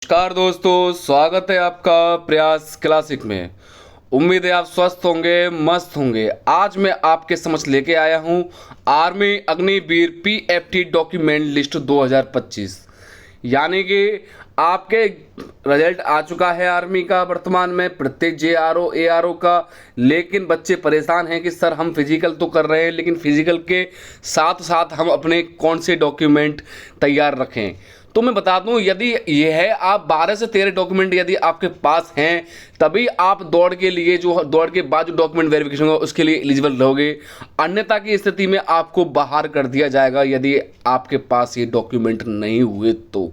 नमस्कार दोस्तों, स्वागत है आपका प्रयास क्लासिक में। उम्मीद है आप स्वस्थ होंगे, मस्त होंगे। आज मैं आपके समक्ष लेके आया हूँ army Agniveer PFT document list 2025। यानी कि आपके रिजल्ट आ चुका है आर्मी का वर्तमान में, प्रत्येक जेआरओ एआरओ का। लेकिन बच्चे परेशान हैं कि सर हम फिजिकल तो कर रहे हैं, लेकिन फिजिकल के साथ साथ हम अपने कौन से डॉक्यूमेंट तैयार रखें। तो मैं बता दूं, यदि यह है आप 12 से 13 डॉक्यूमेंट यदि आपके पास हैं, तभी आप दौड़ के लिए जो दौड़ के बाद जो डॉक्यूमेंट वेरिफिकेशन होगा उसके लिए एलिजिबल रहोगे। अन्यथा की स्थिति में आपको बाहर कर दिया जाएगा यदि आपके पास ये डॉक्यूमेंट नहीं हुए तो।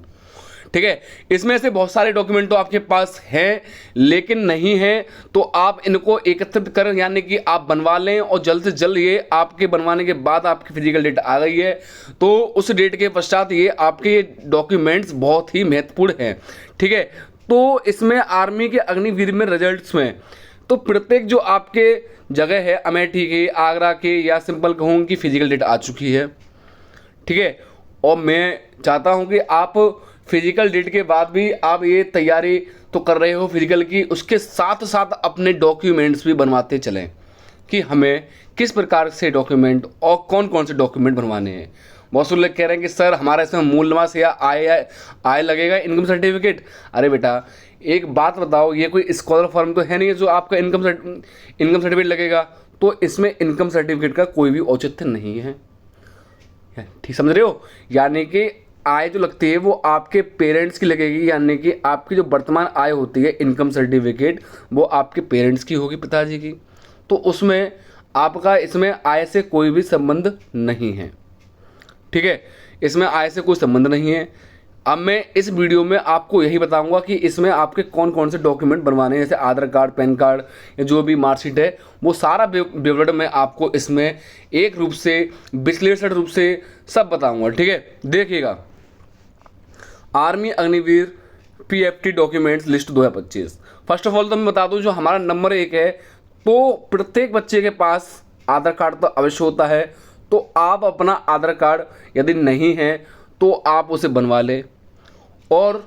ठीक है, इसमें से बहुत सारे डॉक्यूमेंट तो आपके पास हैं, लेकिन नहीं हैं तो आप इनको एकत्रित कर यानी कि आप बनवा लें। और जल्द से जल्द ये आपके बनवाने के बाद आपकी फिजिकल डेट आ गई है तो उस डेट के पश्चात ये आपके डॉक्यूमेंट्स बहुत ही महत्वपूर्ण हैं। ठीक है, तो इसमें आर्मी के अग्निवीर में रिजल्ट्स में तो प्रत्येक जो आपके जगह है, अमेठी के, आगरा के, या सिंपल कहूँ कि फिजिकल डेट आ चुकी है। ठीक है, और मैं चाहता हूं कि आप फिजिकल डेट के बाद भी आप ये तैयारी तो कर रहे हो फिजिकल की, उसके साथ साथ अपने डॉक्यूमेंट्स भी बनवाते चलें कि हमें किस प्रकार से डॉक्यूमेंट और कौन कौन से डॉक्यूमेंट बनवाने हैं। बहुत से लोग कह रहे हैं कि सर हमारा इसमें मूल निवास या आय लगेगा, इनकम सर्टिफिकेट। अरे बेटा, एक बात बताओ, ये कोई स्कॉलर फॉर्म तो है नहीं है जो आपका इनकम सर्टिफिकेट लगेगा। तो इसमें इनकम सर्टिफिकेट का कोई भी औचित्य नहीं है। ठीक समझ रहे हो? यानी कि आय जो लगती है वो आपके पेरेंट्स की लगेगी, यानी कि आपकी जो वर्तमान आय होती है इनकम सर्टिफिकेट वो आपके पेरेंट्स की होगी, पिताजी की। तो उसमें आपका इसमें आय से कोई भी संबंध नहीं है। ठीक है, इसमें आय से कोई संबंध नहीं है। अब मैं इस वीडियो में आपको यही बताऊंगा कि इसमें आपके कौन कौन से डॉक्यूमेंट बनवाने हैं, जैसे आधार कार्ड, पैन कार्ड या जो भी मार्कशीट है, वो सारा विवरण मैं आपको इसमें एक रूप से विश्लेषण रूप से सब बताऊंगा। ठीक है, देखिएगा army Agniveer PFT documents list 2025। First of all तो मैं बता दूं, जो हमारा नंबर 1 है, तो प्रत्येक बच्चे के पास आधार कार्ड तो अवश्य होता है। तो आप अपना आधार कार्ड यदि नहीं है तो आप उसे बनवा लें। और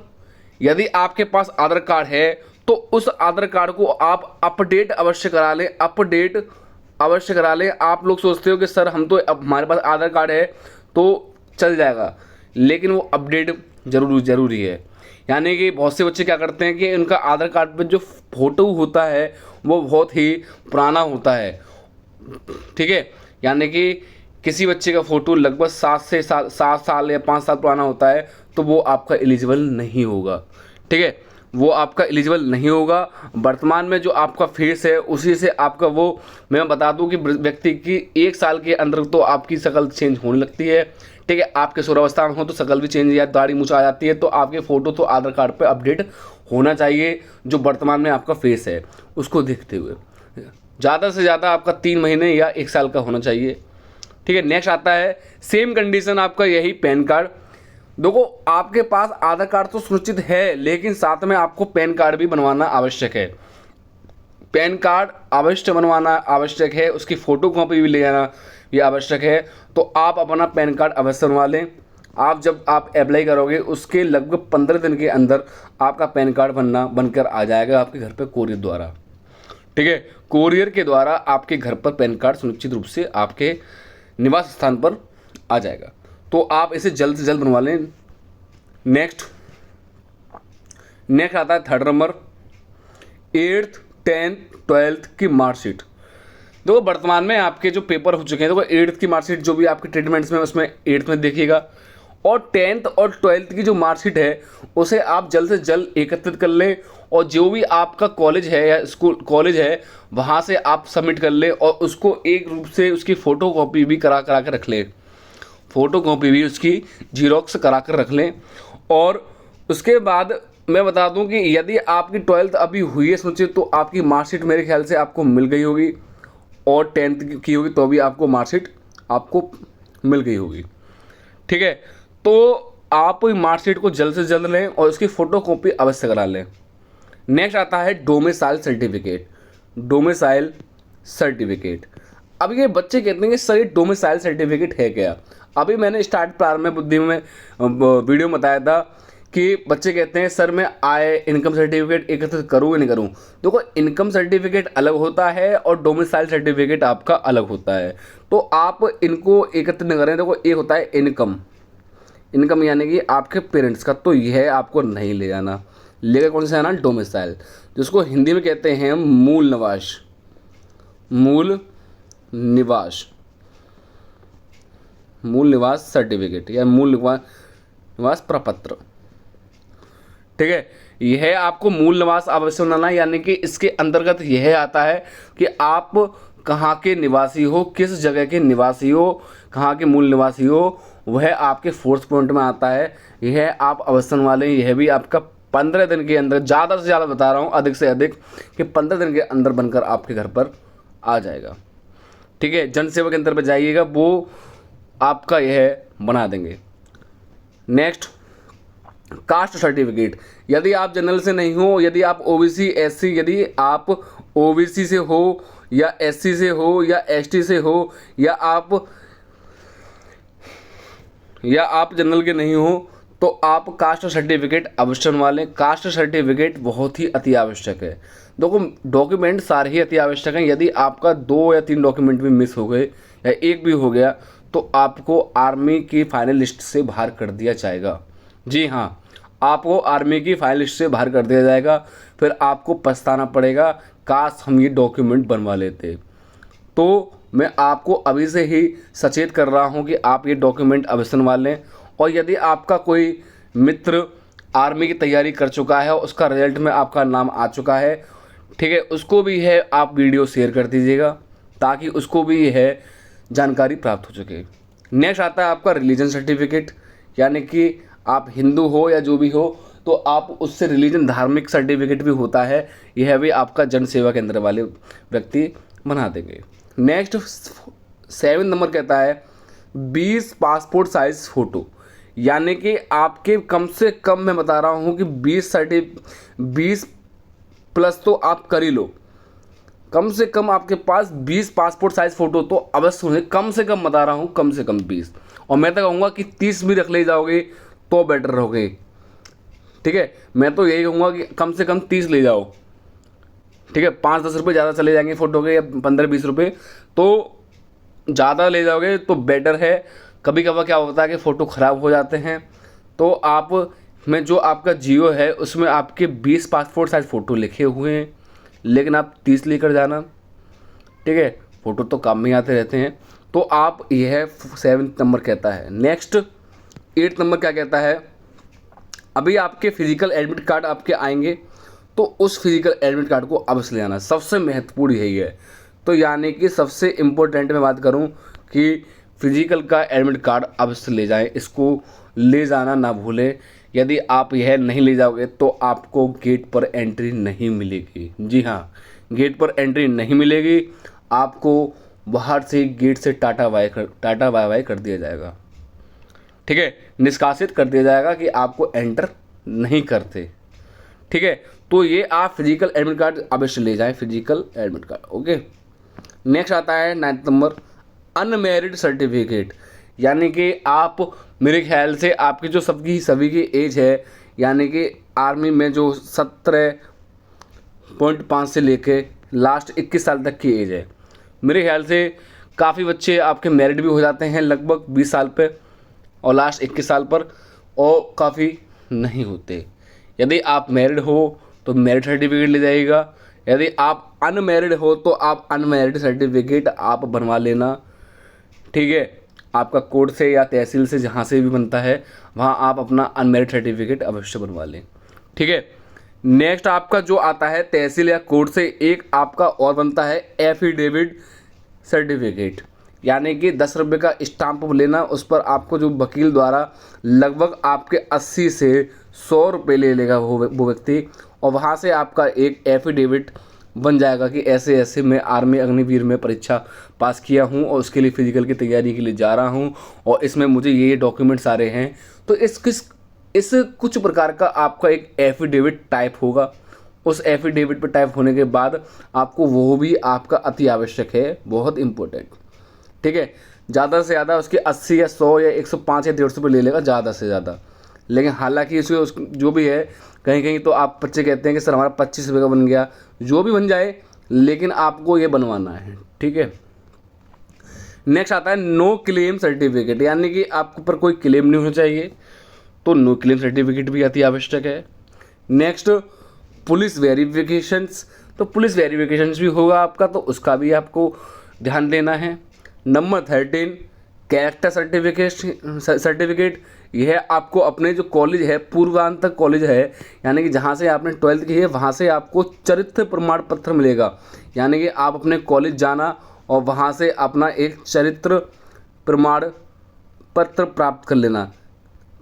यदि आपके पास आधार कार्ड है तो उस आधार कार्ड को आप अपडेट अवश्य करा लें, अपडेट अवश्य करा लें। आप लोग सोचते हो कि सर हम तो अब हमारे पास आधार कार्ड है तो चल जाएगा, लेकिन वो अपडेट ज़रूरी है। यानी कि बहुत से बच्चे क्या करते हैं कि उनका आधार कार्ड पर जो फ़ोटो होता है वो बहुत ही पुराना होता है। ठीक है, यानी कि किसी बच्चे का फ़ोटो लगभग 7 साल या 5 साल पुराना होता है तो वो आपका एलिजिबल नहीं होगा। ठीक है, वो आपका एलिजिबल नहीं होगा। वर्तमान में जो आपका फेस है उसी से आपका वो, मैं बता दूं कि व्यक्ति की 1 साल के अंदर तो आपकी शक्ल चेंज होने लगती है। ठीक है, आप किशोरावस्था में हो तो शक्ल भी चेंज या दाढ़ी मूंछ आ जाती है, तो आपके फ़ोटो तो आधार कार्ड पे अपडेट होना चाहिए। जो वर्तमान में आपका फेस है उसको देखते हुए ज़्यादा से ज़्यादा आपका 3 महीने या 1 साल का होना चाहिए। ठीक है, नेक्स्ट आता है सेम कंडीशन आपका यही पैन कार्ड। देखो, आपके पास आधार कार्ड तो सुनिश्चित है, लेकिन साथ में आपको पैन कार्ड भी बनवाना आवश्यक है। पैन कार्ड अवश्य बनवाना आवश्यक है, उसकी फ़ोटो कॉपी भी ले जाना ये आवश्यक है। तो आप अपना पैन कार्ड अवश्य बनवा लें। जब आप अप्लाई करोगे उसके लगभग 15 दिन के अंदर आपका पैन कार्ड बनकर आ जाएगा आपके घर पे कोरियर द्वारा। ठीक है, कोरियर के द्वारा आपके घर पर पैन कार्ड सुनिश्चित रूप से आपके निवास स्थान पर आ जाएगा। तो आप इसे जल्द से जल्द बनवा लें। नेक्स्ट आता है third number, 8th 10th 12th की मार्कशीट। देखो, वर्तमान में आपके जो पेपर हो चुके हैं, देखो 8th की मार्कशीट जो भी आपके ट्रीटमेंट्स में उसमें 8th में देखिएगा, और 10th और 12th की जो मार्कशीट है उसे आप जल्द से जल्द एकत्रित कर लें। और जो भी आपका कॉलेज है या कॉलेज है वहाँ से आप सबमिट कर लें, और उसको एक रूप से उसकी फ़ोटो कॉपी भी करा कर रख लें, फ़ोटो कॉपी भी उसकी जीरोक्स करा कर रख लें। और उसके बाद मैं बता दूं कि यदि आपकी 12th अभी हुई है सोचिए, तो आपकी मार्कशीट मेरे ख्याल से आपको मिल गई होगी, और 10th की होगी तो भी आपको मार्कशीट आपको मिल गई होगी। ठीक है, तो आप मार्कशीट को जल्द से जल्द लें और उसकी फ़ोटो कॉपी अवश्य करा लें। नेक्स्ट आता है डोमिसाइल सर्टिफिकेट। डोमिसाइल सर्टिफिकेट, अब ये बच्चे कहते हैं कि सर ये डोमिसाइल सर्टिफिकेट है क्या? अभी मैंने प्रारंभ में बुद्धि में वीडियो में बताया था कि बच्चे कहते हैं सर मैं आय इनकम सर्टिफिकेट एकत्रित करूँ या नहीं करूँ। देखो इनकम सर्टिफिकेट अलग होता है और डोमिसाइल सर्टिफिकेट आपका अलग होता है, तो आप इनको एकत्रित नहीं करें। देखो एक होता है इनकम यानी कि आपके पेरेंट्स का, तो यह आपको नहीं ले जाना। लेकर कौन सा आना, डोमिसाइल, जिसको हिंदी में कहते हैं मूल निवास सर्टिफिकेट या मूल निवास प्रपत्र। ठीक है, यह आपको मूल निवास अवश्य बनाना, यानी कि इसके अंतर्गत यह आता है कि आप कहाँ के निवासी हो, किस जगह के निवासी हो, कहाँ के मूल निवासी हो, वह आपके 4th पॉइंट में आता है। यह आप अवश्य वाले, यह भी आपका 15 दिन के अंदर, ज़्यादा से ज़्यादा बता रहा हूँ, अधिक से अधिक, कि 15 दिन के अंदर बनकर आपके घर पर आ जाएगा। ठीक है, जन सेवा केंद्र पर जाइएगा, वो आपका यह बना देंगे। Next, caste certificate. यदि आप जनरल से नहीं हो, यदि आप ओबीसी एससी, यदि आप ओबीसी से हो या एससी से हो या एसटी से हो या आप जनरल के नहीं हो, तो आप कास्ट सर्टिफिकेट अवश्य बनवा लें। कास्ट सर्टिफिकेट बहुत ही अति आवश्यक है। देखो डॉक्यूमेंट सारे ही अति आवश्यक हैं। यदि आपका 2 या 3 डॉक्यूमेंट भी मिस हो गए या एक भी हो गया, तो आपको आर्मी की फाइनल लिस्ट से बाहर कर दिया जाएगा। जी हाँ, आपको आर्मी की फाइनल लिस्ट से बाहर कर दिया जाएगा। फिर आपको पछताना पड़ेगा, काश हम ये डॉक्यूमेंट बनवा लेते। तो मैं आपको अभी से ही सचेत कर रहा हूँ कि आप ये डॉक्यूमेंट अवश्य बनवा लें। और यदि आपका कोई मित्र आर्मी की तैयारी कर चुका है, उसका रिजल्ट में आपका नाम आ चुका है, ठीक है, उसको भी है आप वीडियो शेयर कर दीजिएगा, ताकि उसको भी यह जानकारी प्राप्त हो सके। नेक्स्ट आता है आपका रिलीजन सर्टिफिकेट, यानी कि आप हिंदू हो या जो भी हो, तो आप उससे रिलीजन धार्मिक सर्टिफिकेट भी होता है, यह भी आपका जन सेवा केंद्र वाले व्यक्ति बना देंगे। नेक्स्ट 7 नंबर कहता है 20 पासपोर्ट साइज फ़ोटो, यानी कि आपके कम से कम, मैं बता रहा हूँ कि 20 प्लस तो आप कर ही लो, कम से कम आपके पास 20 पासपोर्ट साइज फ़ोटो तो अवश्य होंगे। कम से कम बता रहा हूँ, कम से कम 20, और मैं तो कहूँगा कि 30 भी रख ले जाओगे तो बेटर रहोगे। ठीक है, मैं तो यही कहूँगा कि कम से कम 30 ले जाओ। ठीक है, 5-10 रुपये ज़्यादा चले जाएंगे फ़ोटो के, या 15-20 रुपये तो ज़्यादा ले जाओगे तो बेटर है। कभी कभार क्या होता है कि फ़ोटो ख़राब हो जाते हैं, तो आप में जो आपका जियो है उसमें आपके 20 पासपोर्ट साइज फ़ोटो लिखे हुए हैं, लेकिन आप 30 लेकर जाना। ठीक है, फ़ोटो तो काम में आते रहते हैं। तो आप, यह 7 नंबर कहता है। नेक्स्ट 8 नंबर क्या कहता है, अभी आपके फिजिकल एडमिट कार्ड आपके आएंगे, तो उस फिजिकल एडमिट कार्ड को अवश्य ले आना। सबसे महत्वपूर्ण यही है। तो यानी कि सबसे इम्पोर्टेंट मैं बात करूं कि फिजिकल का एडमिट कार्ड अवश्य ले जाएं, इसको ले जाना ना भूलें। यदि आप यह नहीं ले जाओगे तो आपको गेट पर एंट्री नहीं मिलेगी। जी हाँ, गेट पर एंट्री नहीं मिलेगी, आपको बाहर से गेट से टाटा बाय बाय कर दिया जाएगा। ठीक है, निष्कासित कर दिया जाएगा कि आपको एंटर नहीं करते। ठीक है, तो ये आप फिजिकल एडमिट कार्ड अवश्य ले जाएं, physical admit card. Okay, next आता है 9 नंबर अनमैरिड सर्टिफिकेट, यानी कि आप, मेरे ख्याल से आपकी जो सभी की एज है, यानी कि आर्मी में जो 17.5 से लेके लास्ट 21 साल तक की एज है, मेरे ख्याल से काफ़ी बच्चे आपके मैरिड भी हो जाते हैं लगभग 20 साल पे और लास्ट 21 साल पर, और काफ़ी नहीं होते। यदि आप मैरिड हो तो मैरिड सर्टिफिकेट ले जाइएगा, यदि आप अनमैरिड हो तो आप अनमैरिड सर्टिफिकेट आप बनवा लेना। ठीक है, आपका कोर्ट से या तहसील से, जहाँ से भी बनता है, वहाँ आप अपना अनमैरिड सर्टिफिकेट अवश्य बनवा लें। ठीक है, नेक्स्ट आपका जो आता है तहसील या कोर्ट से, एक आपका और बनता है एफिडेविट सर्टिफिकेट, यानी कि 10 रुपये का स्टाम्प लेना, उस पर आपको जो वकील द्वारा लगभग आपके 80 से 100 रुपये ले लेगा वो व्यक्ति, और वहाँ से आपका एक एफिडेविट बन जाएगा कि ऐसे ऐसे मैं आर्मी अग्निवीर में परीक्षा पास किया हूँ और उसके लिए फ़िज़िकल की तैयारी के लिए जा रहा हूँ, और इसमें मुझे ये डॉक्यूमेंट सारे हैं। तो इस कुछ प्रकार का आपका एक एफिडेविट टाइप होगा। उस एफिडेविट पर टाइप होने के बाद आपको, वो भी आपका अति आवश्यक है, बहुत इम्पोर्टेंट। ठीक है, ज़्यादा से ज़्यादा उसके 80 या 100 या 105 या 150 रुपये ले लेगा ज़्यादा से ज़्यादा, लेकिन हालांकि इसमें उस जो भी है कहीं कहीं तो आप बच्चे कहते हैं कि सर हमारा 25 रुपये का बन गया, जो भी बन जाए लेकिन आपको ये बनवाना है, ठीक है। नेक्स्ट आता है नो क्लेम सर्टिफिकेट, यानी कि आपके ऊपर कोई क्लेम नहीं होना चाहिए, तो नो क्लेम सर्टिफिकेट भी अति आवश्यक है। नेक्स्ट पुलिस वेरिफिकेशंस, तो पुलिस वेरिफिकेशंस भी होगा आपका, तो उसका भी आपको ध्यान देना है। नंबर 13 कैरेक्टर सर्टिफिकेट, यह आपको अपने जो कॉलेज है, पूर्वांतक कॉलेज है, यानी कि जहाँ से आपने 12th की है वहाँ से आपको चरित्र प्रमाण पत्र मिलेगा, यानी कि आप अपने कॉलेज जाना और वहाँ से अपना एक चरित्र प्रमाण पत्र प्राप्त कर लेना,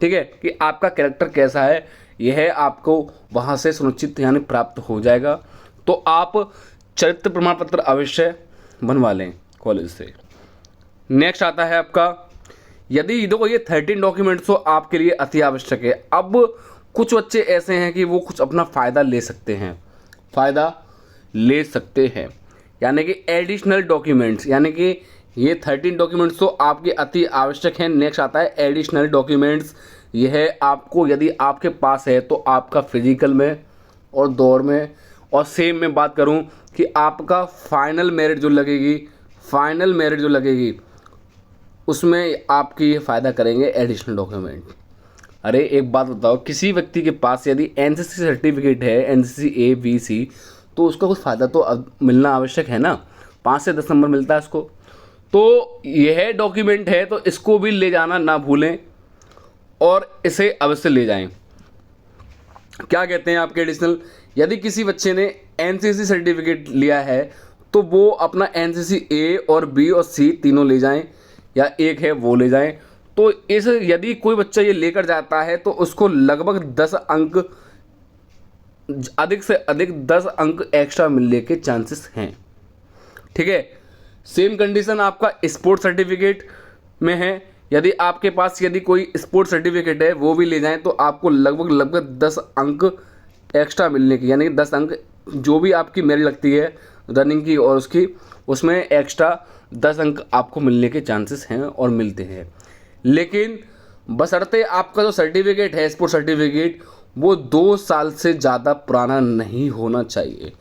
ठीक है, कि आपका कैरेक्टर कैसा है, यह आपको वहाँ से सुनिश्चित यानी प्राप्त हो जाएगा। तो आप चरित्र प्रमाण पत्र अवश्य बनवा लें कॉलेज से। नेक्स्ट आता है आपका, यदि देखो ये 13 डॉक्यूमेंट्स तो आपके लिए अति आवश्यक है। अब कुछ बच्चे ऐसे हैं कि वो कुछ अपना फ़ायदा ले सकते हैं, यानी कि एडिशनल डॉक्यूमेंट्स, यानी कि ये 13 डॉक्यूमेंट्स तो आपके अति आवश्यक हैं। नेक्स्ट आता है एडिशनल डॉक्यूमेंट्स, यह आपको यदि आपके पास है तो आपका फिजिकल में और दौड़ में और सेम में बात करूं कि आपका फाइनल मेरिट जो लगेगी उसमें आपकी ये फ़ायदा करेंगे एडिशनल डॉक्यूमेंट। अरे एक बात बताओ, किसी व्यक्ति के पास यदि एनसीसी सर्टिफिकेट है, एनसीसी A B C, तो उसका कुछ फ़ायदा तो अब मिलना आवश्यक है ना, 5 से 10 नंबर मिलता है उसको। तो यह डॉक्यूमेंट है तो इसको भी ले जाना ना भूलें और इसे अवश्य ले जाएं। क्या कहते हैं आपके एडिशनल, यदि किसी बच्चे ने एनसीसी सर्टिफिकेट लिया है तो वो अपना एनसीसी A और B और C तीनों ले जाएं, या एक है वो ले जाएं। तो इस यदि कोई बच्चा ये लेकर जाता है तो उसको लगभग 10 अंक, अधिक से अधिक 10 अंक एक्स्ट्रा मिलने के चांसेस हैं, ठीक है। सेम कंडीशन आपका स्पोर्ट सर्टिफिकेट में है, यदि आपके पास यदि कोई स्पोर्ट सर्टिफिकेट है वो भी ले जाएं तो आपको लगभग 10 अंक एक्स्ट्रा मिलने की, यानी कि 10 अंक जो भी आपकी मेरिट लगती है रनिंग की और उसकी, उसमें एक्स्ट्रा 10 अंक आपको मिलने के चांसेस हैं और मिलते हैं। लेकिन बशर्ते आपका जो सर्टिफिकेट है स्पोर्ट सर्टिफिकेट वो 2 साल से ज़्यादा पुराना नहीं होना चाहिए।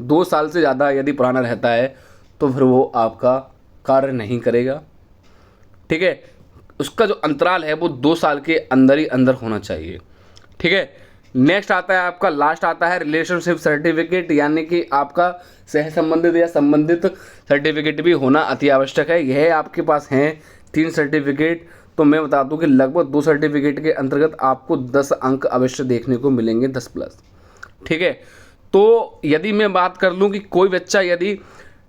2 साल से ज़्यादा यदि पुराना रहता है तो फिर वो आपका कार्य नहीं करेगा, ठीक है। उसका जो अंतराल है वो 2 साल के अंदर ही अंदर होना चाहिए, ठीक है। नेक्स्ट आता है आपका, लास्ट आता है रिलेशनशिप सर्टिफिकेट, यानी कि आपका सह संबंधित या संबंधित सर्टिफिकेट भी होना अति आवश्यक है। यह आपके पास हैं 3 सर्टिफिकेट, तो मैं बता दूं कि लगभग 2 सर्टिफिकेट के अंतर्गत आपको 10 अंक अवश्य देखने को मिलेंगे, 10+, ठीक है। तो यदि मैं बात कर लूँ कि कोई बच्चा यदि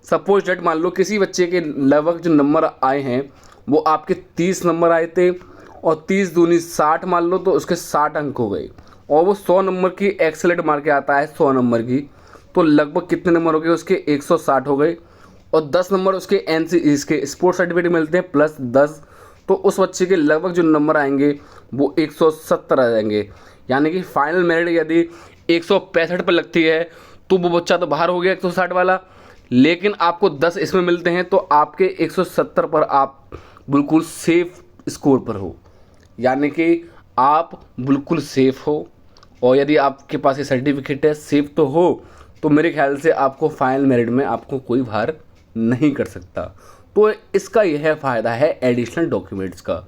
सपोज डेट मान लो किसी बच्चे के लगभग जो नंबर आए हैं वो आपके 30 नंबर आए थे और 30 दूनी 60 मान लो, तो उसके 60 अंक हो गए और वो 100 नंबर की एक्सेलेंट मार के आता है 100 नंबर की, तो लगभग कितने नंबर हो गए उसके 160 हो गए और 10 नंबर उसके इसके स्पोर्ट्स सर्टिफिकेट मिलते हैं +10, तो उस बच्चे के लगभग जो नंबर आएंगे वो 170 आ जाएंगे। यानी कि फाइनल मेरिट यदि 165 पर लगती है तो वो बच्चा तो बाहर हो गया 160 वाला, लेकिन आपको 10 इसमें मिलते हैं तो आपके 170 पर आप बिल्कुल सेफ स्कोर पर हो, यानी कि आप बिल्कुल सेफ हो। और यदि आपके पास ये सर्टिफिकेट है, सेफ तो हो, तो मेरे ख्याल से आपको फाइनल मेरिट में आपको कोई बाहर नहीं कर सकता। तो इसका यह फ़ायदा है एडिशनल डॉक्यूमेंट्स का,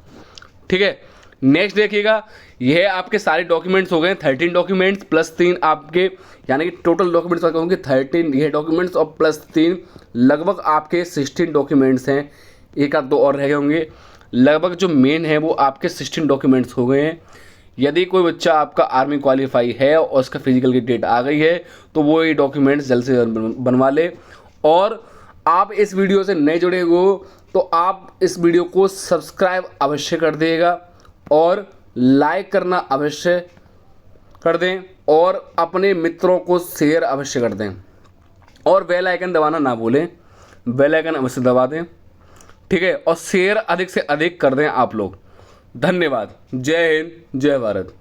ठीक है। नेक्स्ट देखिएगा, यह आपके सारे डॉक्यूमेंट्स हो गए 13 डॉक्यूमेंट्स +3 आपके, यानी कि टोटल डॉक्यूमेंट्स का कहूँगी 13 ये डॉक्यूमेंट्स और +3 लगभग आपके 16 डॉक्यूमेंट्स हैं। एक आध 2 और रह गए होंगे, लगभग जो मेन है वो आपके 16 डॉक्यूमेंट्स हो गए हैं। यदि कोई बच्चा आपका आर्मी क्वालिफाई है और उसका फिजिकल की डेट आ गई है तो वो ये डॉक्यूमेंट्स जल्द से जल्द बनवा ले। और आप इस वीडियो से नए जुड़े हो तो आप इस वीडियो को सब्सक्राइब अवश्य कर दिएगा और लाइक करना अवश्य कर दें और अपने मित्रों को शेयर अवश्य कर दें और बेल आइकन दबाना ना भूलें, बेल आइकन अवश्य दबा दें, ठीक है। और शेयर अधिक से अधिक कर दें आप लोग। धन्यवाद। जय हिंद, जय भारत।